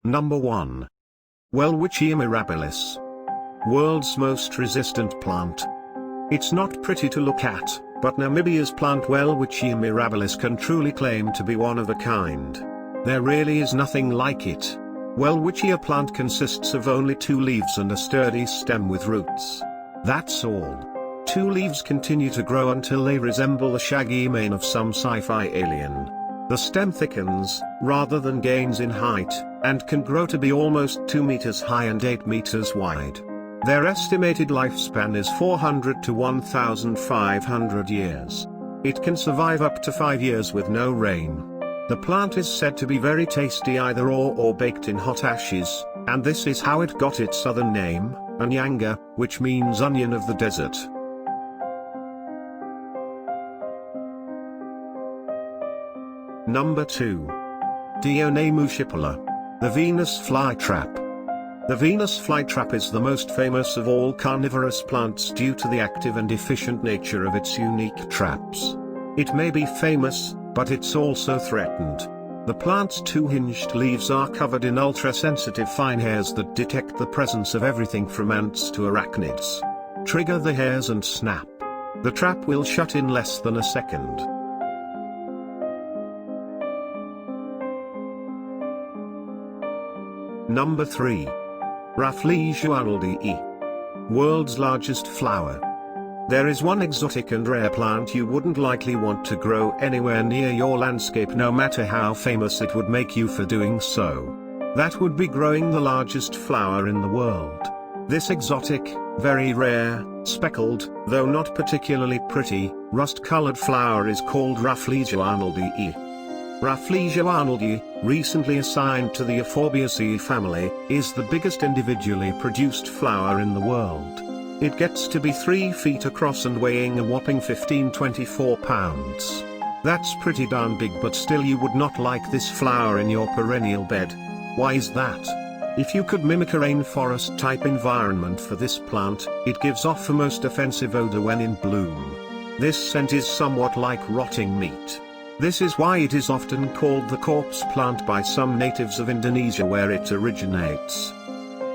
Number 1. Welwitschia mirabilis. World's most resistant plant. It's not pretty to look at, but Namibia's plant Welwitschia mirabilis can truly claim to be one of a kind. There really is nothing like it. Welwitschia plant consists of only 2 leaves and a sturdy stem with roots. That's all. 2 leaves continue to grow until they resemble the shaggy mane of some sci-fi alien. The stem thickens, rather than gains in height, and can grow to be almost 2 meters high and 8 meters wide. Their estimated lifespan is 400 to 1,500 years. It can survive up to 5 years with no rain. The plant is said to be very tasty either raw or baked in hot ashes, and this is how it got its southern name, Anyanga, which means onion of the desert. Number 2. Dionamuscipula. The Venus flytrap. The Venus flytrap is the most famous of all carnivorous plants due to the active and efficient nature of its unique traps. It may be famous, but it's also threatened. The plant's 2-hinged leaves are covered in ultra-sensitive fine hairs that detect the presence of everything from ants to arachnids. Trigger the hairs and snap. The trap will shut in less than a second. Number 3. Raffillaria arnoldii. World's largest flower. There is one exotic and rare plant you wouldn't likely want to grow anywhere near your landscape, no matter how famous it would make you for doing so. That would be growing the largest flower in the world. This exotic, very rare, speckled, though not particularly pretty, rust-colored flower is called Raffillaria arnoldii. Raffillaria arnoldii, recently assigned to the Euphorbia family, is the biggest individually produced flower in the world. It gets to be 3 feet across and weighing a whopping 24 pounds. That's pretty darn big, but still you would not like this flower in your perennial bed. Why is that? If you could mimic a rainforest type environment for this plant, it gives off a most offensive odor when in bloom. This scent is somewhat like rotting meat. This is why it is often called the corpse plant by some natives of Indonesia, where it originates.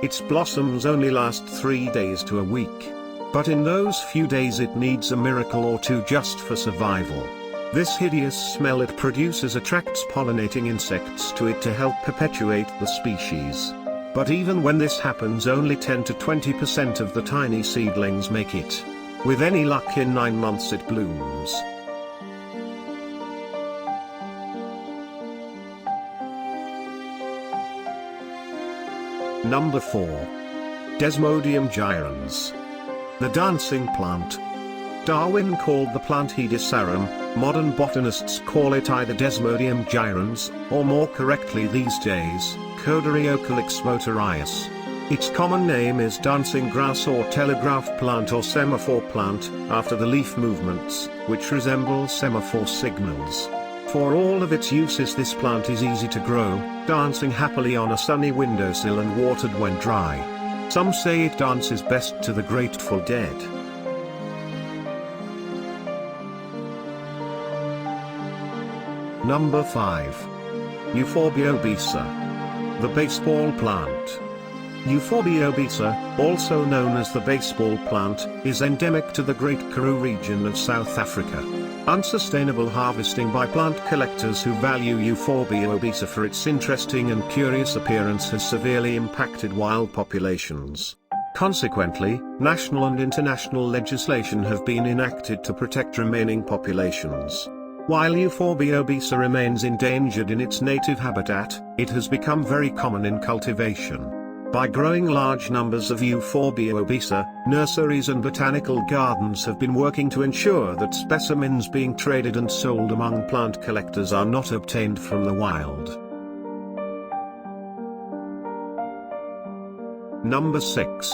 Its blossoms only last 3 days to a week. But in those few days it needs a miracle or two just for survival. This hideous smell it produces attracts pollinating insects to it to help perpetuate the species. But even when this happens, only 10 to 20% of the tiny seedlings make it. With any luck, in 9 months it blooms. Number 4. Desmodium girons. The dancing plant. Darwin called the plant Hedysarum, modern botanists call it either Desmodium girons, or more correctly these days, Coderiocalyx motorius. Its common name is dancing grass or telegraph plant or semaphore plant, after the leaf movements, which resemble semaphore signals. For all of its uses, this plant is easy to grow, dancing happily on a sunny windowsill and watered when dry. Some say it dances best to the Grateful Dead. Number 5. Euphorbia obesa. The baseball plant. Euphorbia obesa, also known as the baseball plant, is endemic to the Great Karoo region of South Africa. Unsustainable harvesting by plant collectors who value Euphorbia obesa for its interesting and curious appearance has severely impacted wild populations. Consequently, national and international legislation have been enacted to protect remaining populations. While Euphorbia obesa remains endangered in its native habitat, it has become very common in cultivation. By growing large numbers of Euphorbia obesa, nurseries and botanical gardens have been working to ensure that specimens being traded and sold among plant collectors are not obtained from the wild. Number 6.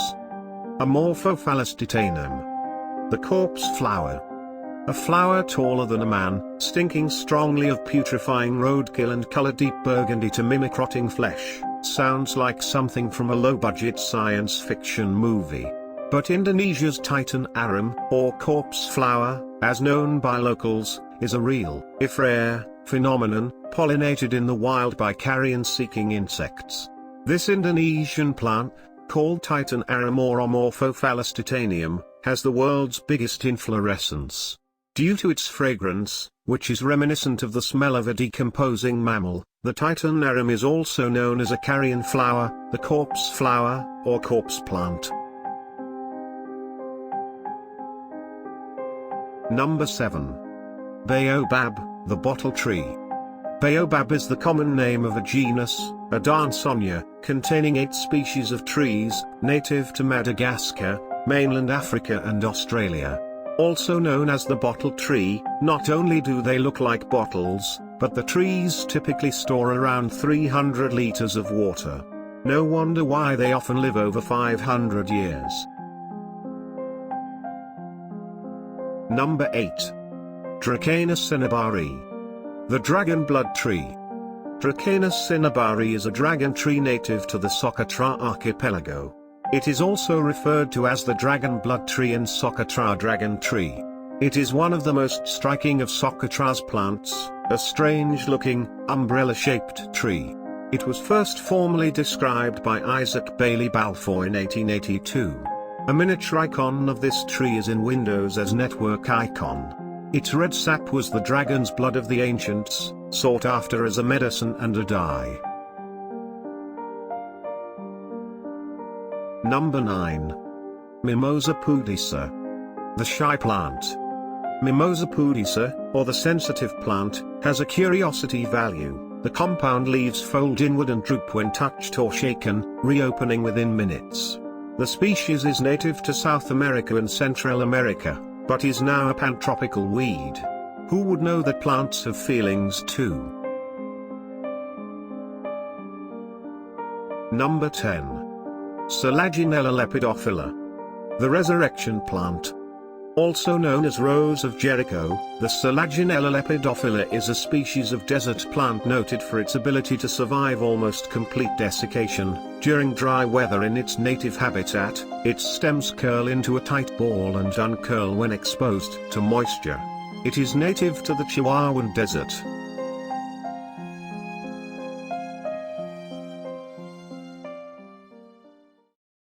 Amorphophallus titanum. The corpse flower. A flower taller than a man, stinking strongly of putrefying roadkill and color deep burgundy to mimic rotting flesh. Sounds like something from a low-budget science fiction movie. But Indonesia's titan arum, or corpse flower, as known by locals, is a real, if rare, phenomenon, pollinated in the wild by carrion-seeking insects. This Indonesian plant, called titanum or Amorphophallus titanium, has the world's biggest inflorescence. Due to its fragrance, which is reminiscent of the smell of a decomposing mammal, the titanum is also known as a carrion flower, the corpse flower, or corpse plant. Number 7. Baobab, the bottle tree. Baobab is the common name of a genus, Adansonia, containing 8 species of trees, native to Madagascar, mainland Africa and Australia. Also known as the bottle tree, not only do they look like bottles, but the trees typically store around 300 liters of water. No wonder why they often live over 500 years. Number 8. Dracaena cinnabari. The dragon blood tree. Dracaena cinnabari is a dragon tree native to the Socotra archipelago. It is also referred to as the dragon blood tree and Socotra dragon tree. It is one of the most striking of Socotra's plants, a strange-looking, umbrella-shaped tree. It was first formally described by Isaac Bailey Balfour in 1882. A miniature icon of this tree is in Windows as network icon. Its red sap was the dragon's blood of the ancients, sought after as a medicine and a dye. Number 9. Mimosa Podesta. The shy plant. Mimosa Podesta, or the sensitive plant, has a curiosity value. The compound leaves fold inward and droop when touched or shaken, reopening within minutes. The species is native to South America and Central America, but is now a pantropical weed. Who would know that plants have feelings too? Number 10. Selaginella Lepidophila. The resurrection plant. Also known as Rose of Jericho, the Selaginella Lepidophila is a species of desert plant noted for its ability to survive almost complete desiccation. During dry weather in its native habitat, its stems curl into a tight ball and uncurl when exposed to moisture. It is native to the Chihuahuan Desert,